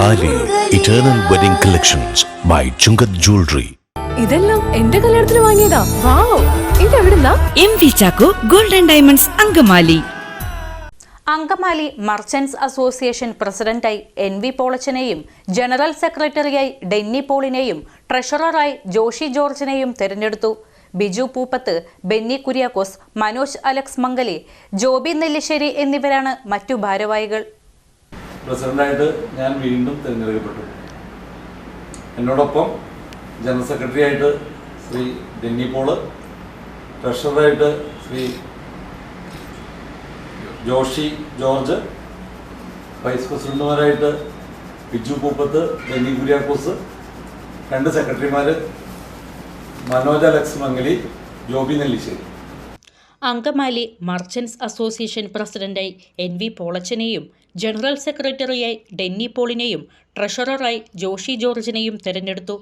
താലി eternal wedding collections by Chungath jewellery. ഇതെല്ലാം എന്റെ കല്യാണത്തിന് വാങ്ങിയതാ. വാവ്, ഇതെവിടുന്നാ? MV Chacko golden diamonds Angamaly. Angamaly merchants association പ്രസിഡന്റായി NV പോളച്ചനെയും ജനറൽ സെക്രട്ടറിയായി ഡെന്നി പോളിനെയും ട്രഷററായി ജോഷി ജോർജിനെയും തെരഞ്ഞെടുത്തു. ബിജു പൂപ്പത്ത്, ബെന്നി കുര്യാക്കോസ്, മനോജ് അലക്സ് മംഗലി, ജോബി നെല്ലിശ്ശേരി എന്നിവരാണ് മറ്റു ഭാരവാഹികൾ. പ്രസിഡന്റായിട്ട് ഞാൻ വീണ്ടും തിരഞ്ഞെടുക്കപ്പെട്ടു. എന്നോടൊപ്പം ജനറൽ സെക്രട്ടറി ആയിട്ട് ശ്രീ ഡെന്നി പോള്, ട്രഷററായിട്ട് ശ്രീ ജോഷി ജോർജ്, വൈസ് പ്രസിഡന്റുമാരായിട്ട് ബിജു പൂപ്പത്ത്, ബെന്നി കുര്യാക്കോസ്, 2 സെക്രട്ടറിമാർ Manoj Alex Mangali, Joby Nellissery. Angamaly merchants association പ്രസിഡന്റായി NV പോളച്ചനെയും ജനറൽ സെക്രട്ടറിയായി ഡെന്നി പോളിനെയും ട്രഷററായി ജോഷി ജോർജിനെയും തെരഞ്ഞെടുത്തു.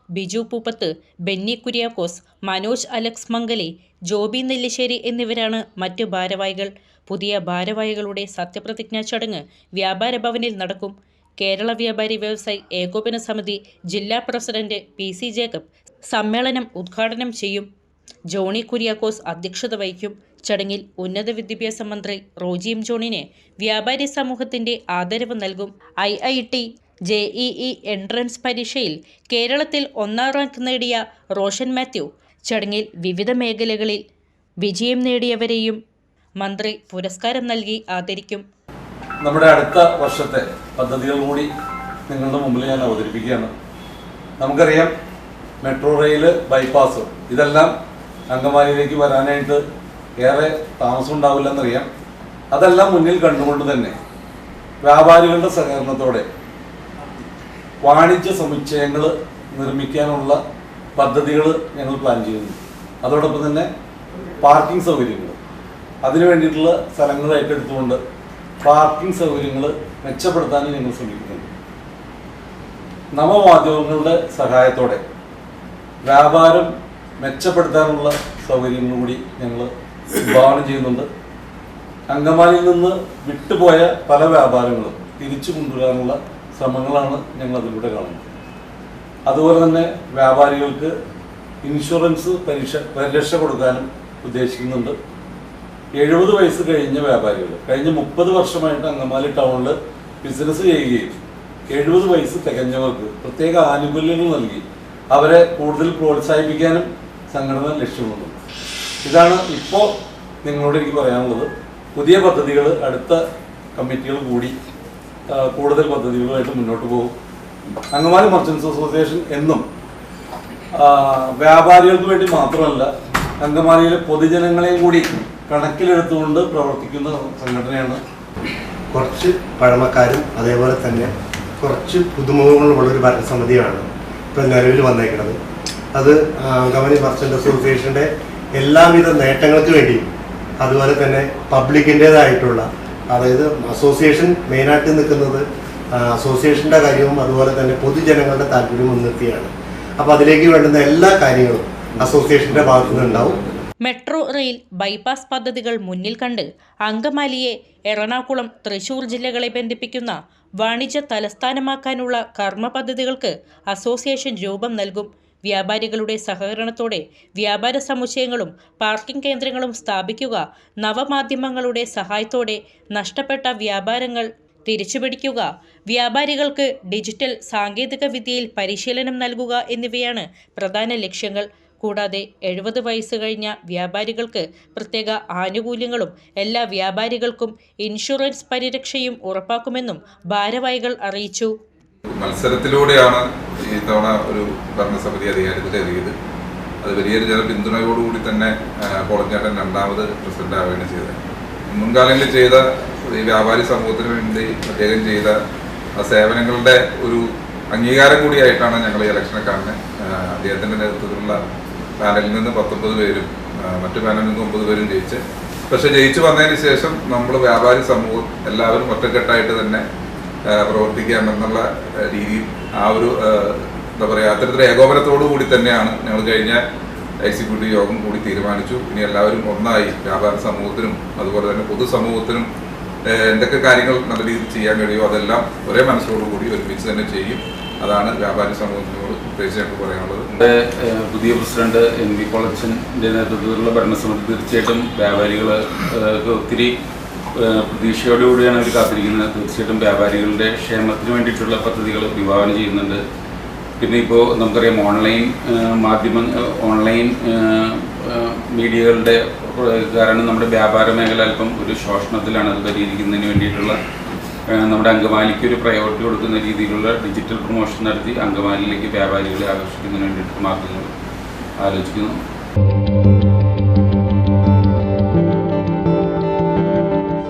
ബിജു പൂപ്പത്ത്, ബെന്നി കുര്യാക്കോസ്, മനോജ് അലക്സ് മംഗലി, ജോബി നെല്ലിശ്ശേരി എന്നിവരാണ് മറ്റു ഭാരവാഹികൾ. പുതിയ ഭാരവാഹികളുടെ സത്യപ്രതിജ്ഞാ ചടങ്ങ് വ്യാപാര ഭവനിൽ നടക്കും. കേരള വ്യാപാരി വ്യവസായി ഏകോപന സമിതി ജില്ലാ പ്രസിഡന്റ് PC ജേക്കബ് സമ്മേളനം ഉദ്ഘാടനം ചെയ്യും. ജോണി കുര്യാക്കോസ് അധ്യക്ഷത വഹിക്കും. ചടങ്ങിൽ ഉന്നത വിദ്യാഭ്യാസ മന്ത്രി റോജി M. ജോണിന് വ്യാപാരി സമൂഹത്തിന്റെ ആദരവ് നൽകും. IIT JEE എൻട്രൻസ് പരീക്ഷയിൽ കേരളത്തിൽ 1ാം റാങ്ക് നേടിയ റോഷൻ മാത്യു ചടങ്ങിൽ വിവിധ മേഖലകളിൽ വിജയം നേടിയവരെയും മന്ത്രി പുരസ്കാരം നൽകി ആദരിക്കും. നമ്മുടെ അടുത്ത വർഷത്തെ പദ്ധതികൾ കൂടി നിങ്ങളുടെ മുമ്പിൽ ഞാൻ അവതരിപ്പിക്കുകയാണ്. നമുക്കറിയാം, മെട്രോ റെയിൽ, ബൈപ്പാസ് ഇതെല്ലാം അങ്കമാലിയിലേക്ക് വരാനായിട്ട് ഏറെ താമസം ഉണ്ടാവില്ലെന്നറിയാം. അതെല്ലാം മുന്നിൽ കണ്ടുകൊണ്ട് തന്നെ വ്യാപാരികളുടെ സഹകരണത്തോടെ വാണിജ്യ സമുച്ചയങ്ങൾ നിർമ്മിക്കാനുള്ള പദ്ധതികൾ ഞങ്ങൾ പ്ലാൻ ചെയ്യുന്നു. അതോടൊപ്പം തന്നെ പാർക്കിംഗ് സൗകര്യങ്ങൾ, അതിനു വേണ്ടിയിട്ടുള്ള സ്ഥലങ്ങൾ ഏറ്റെടുത്തുകൊണ്ട് പാർക്കിംഗ് സൗകര്യങ്ങൾ മെച്ചപ്പെടുത്താനും ഞങ്ങൾ ശ്രമിക്കുന്നുണ്ട്. നവമാധ്യമങ്ങളുടെ സഹായത്തോടെ വ്യാപാരം മെച്ചപ്പെടുത്താനുള്ള സൗകര്യങ്ങൾ കൂടി ഞങ്ങൾ വിഭാവനം ചെയ്യുന്നുണ്ട്. അങ്കമാലിയിൽ നിന്ന് വിട്ടുപോയ പല വ്യാപാരങ്ങളും തിരിച്ചു കൊണ്ടുവരാനുള്ള ശ്രമങ്ങളാണ് ഞങ്ങൾ അതിലൂടെ കാണുന്നത്. അതുപോലെ തന്നെ വ്യാപാരികൾക്ക് ഇൻഷുറൻസ് പരിരക്ഷ കൊടുക്കാനും ഉദ്ദേശിക്കുന്നുണ്ട്. 70 വയസ്സ് കഴിഞ്ഞ വ്യാപാരികൾ കഴിഞ്ഞ 30 വർഷമായിട്ട് അങ്കമാലി ടൗണിൽ ബിസിനസ് ചെയ്യുകയും 70 വയസ്സ് തികഞ്ഞവർക്ക് പ്രത്യേക ആനുകൂല്യങ്ങൾ നൽകി അവരെ കൂടുതൽ പ്രോത്സാഹിപ്പിക്കാനും സംഘടന ലക്ഷ്യമിടുന്നു. ഇതാണ് ഇപ്പോൾ നിങ്ങളോട് എനിക്ക് പറയാനുള്ളത്. പുതിയ പദ്ധതികൾ അടുത്ത കമ്മിറ്റികൾ കൂടി കൂടുതൽ പദ്ധതികളുമായിട്ട് മുന്നോട്ട് പോകും. അങ്കമാലി മർച്ചന്റ്സ് അസോസിയേഷൻ എന്നും വ്യാപാരികൾക്ക് വേണ്ടി മാത്രമല്ല, അങ്കമാലിയിലെ പൊതുജനങ്ങളെയും കൂടി കണക്കിലെടുത്തുകൊണ്ട് പ്രവർത്തിക്കുന്ന സംഘടനയാണ്. കുറച്ച് പഴമക്കാരും അതേപോലെ തന്നെ കുറച്ച് പുതുമുഖങ്ങളുള്ളൊരു ഭരണസമിതിയാണ് ഇപ്പോൾ നിലവിൽ വന്നേക്കുന്നത്. അത് അങ്കമാലി മർച്ചന്റ് അസോസിയേഷൻ്റെ എല്ലാവിധ നേട്ടങ്ങൾക്ക് വേണ്ടിയും അതുപോലെ തന്നെ പബ്ലിക്കിൻ്റേതായിട്ടുള്ള, അതായത് അസോസിയേഷൻ മെയിനായിട്ട് നിൽക്കുന്നത് അസോസിയേഷൻ്റെ കാര്യവും അതുപോലെ തന്നെ പൊതുജനങ്ങളുടെ താല്പര്യം മുൻനിർത്തിയാണ്. അപ്പോൾ അതിലേക്ക് വേണ്ടുന്ന എല്ലാ കാര്യങ്ങളും അസോസിയേഷൻ്റെ ഭാഗത്തു നിന്നുണ്ടാവും. മെട്രോ റെയിൽ, ബൈപ്പാസ് പദ്ധതികൾ മുന്നിൽ കണ്ട് അങ്കമാലിയെ എറണാകുളം, തൃശൂർ ജില്ലകളെ ബന്ധിപ്പിക്കുന്ന വാണിജ്യ തലസ്ഥാനമാക്കാനുള്ള കർമ്മ പദ്ധതികൾക്ക് അസോസിയേഷൻ രൂപം നൽകും. വ്യാപാരികളുടെ സഹകരണത്തോടെ വ്യാപാര സമുച്ചയങ്ങളും പാർക്കിംഗ് കേന്ദ്രങ്ങളും സ്ഥാപിക്കുക, നവമാധ്യമങ്ങളുടെ സഹായത്തോടെ നഷ്ടപ്പെട്ട വ്യാപാരങ്ങൾ തിരിച്ചുപിടിക്കുക, വ്യാപാരികൾക്ക് ഡിജിറ്റൽ സാങ്കേതിക വിദ്യയിൽ പരിശീലനം നൽകുക എന്നിവയാണ് പ്രധാന ലക്ഷ്യങ്ങൾ. കൂടാതെ 70 വയസ്സ് കഴിഞ്ഞ വ്യാപാരികൾക്ക് പ്രത്യേക ആനുകൂല്യങ്ങളും എല്ലാ വ്യാപാരികൾക്കും ഇൻഷുറൻസ് പരിരക്ഷയും ഉറപ്പാക്കുമെന്നും ഭാരവാഹികൾ അറിയിച്ചു. മത്സരത്തിലൂടെയാണ് ഈ തവണ ഒരു ഭരണസമിതി അധികാരത്തിലേറിയത്. അത് വലിയൊരു ജനപിന്തുണയോടുകൂടി തന്നെ പോളച്ചേട്ടൻ 2ാമത് പ്രസിഡന്റ് ആവുകയാണ് ചെയ്തത്. മുൻകാലങ്ങളിൽ ചെയ്ത ഈ വ്യാപാരി സമൂഹത്തിന് വേണ്ടി പ്രത്യേകം ചെയ്ത സേവനങ്ങളുടെ ഒരു അംഗീകാരം കൂടിയായിട്ടാണ് ഞങ്ങൾ ഈ ഇലക്ഷനെ കാണുന്നത്. അദ്ദേഹത്തിൻ്റെ നേതൃത്വത്തിലുള്ള പാനലിൽ നിന്ന് 19 പേരും മറ്റു പാനലിൽ നിന്ന് 9 പേരും ജയിച്ച്, പക്ഷെ ജയിച്ചു വന്നതിന് ശേഷം നമ്മൾ വ്യാപാരി സമൂഹം എല്ലാവരും ഒറ്റക്കെട്ടായിട്ട് തന്നെ പ്രവർത്തിക്കാമെന്നുള്ള രീതിയിൽ ആ ഒരു എന്താ പറയുക, അത്തരത്തിലുള്ള ഏകോപനത്തോടു കൂടി തന്നെയാണ് ഞങ്ങൾ കഴിഞ്ഞ എക്സിക്യൂട്ടീവ് യോഗം കൂടി തീരുമാനിച്ചു. ഇനി എല്ലാവരും ഒന്നായി വ്യാപാര സമൂഹത്തിനും അതുപോലെ തന്നെ പൊതുസമൂഹത്തിനും എന്തൊക്കെ കാര്യങ്ങൾ നല്ല രീതിയിൽ ചെയ്യാൻ കഴിയുമോ അതെല്ലാം ഒരേ മനസ്സോടുകൂടി ഒരുമിച്ച് തന്നെ ചെയ്യും. അതാണ് വ്യാപാരി സമൂഹത്തിനോട് പ്രത്യേകിച്ച് പറയാനുള്ളത്. പുതിയ പ്രസിഡന്റ് NV പോളച്ചൻ്റെ നേതൃത്വത്തിലുള്ള ഭരണസമിതി തീർച്ചയായിട്ടും വ്യാപാരികൾക്ക് ഒത്തിരി പ്രതീക്ഷയോടുകൂടിയാണ് അവർ കാത്തിരിക്കുന്നത്. തീർച്ചയായിട്ടും വ്യാപാരികളുടെ ക്ഷേമത്തിന് വേണ്ടിയിട്ടുള്ള പദ്ധതികൾ വിഭാവനം ചെയ്യുന്നുണ്ട്. പിന്നെ ഇപ്പോൾ നമുക്കറിയാം ഓൺലൈൻ മീഡിയകളുടെ കാരണം നമ്മുടെ വ്യാപാര മേഖല അല്പം ഒരു ശോഷണത്തിലാണ്. അത് പരിഹരിക്കുന്നതിന് വേണ്ടിയിട്ടുള്ള നമ്മുടെ അങ്കമാലിക്ക് ഒരു പ്രയോറിറ്റി കൊടുക്കുന്ന രീതിയിലുള്ള ഡിജിറ്റൽ പ്രൊമോഷൻ നടത്തി അങ്കമാലിയിലേക്ക് വ്യാപാരികളെ ആകർഷിക്കുന്നതിന് വേണ്ടിയിട്ട് മാർഗങ്ങൾ ആലോചിക്കുന്നു.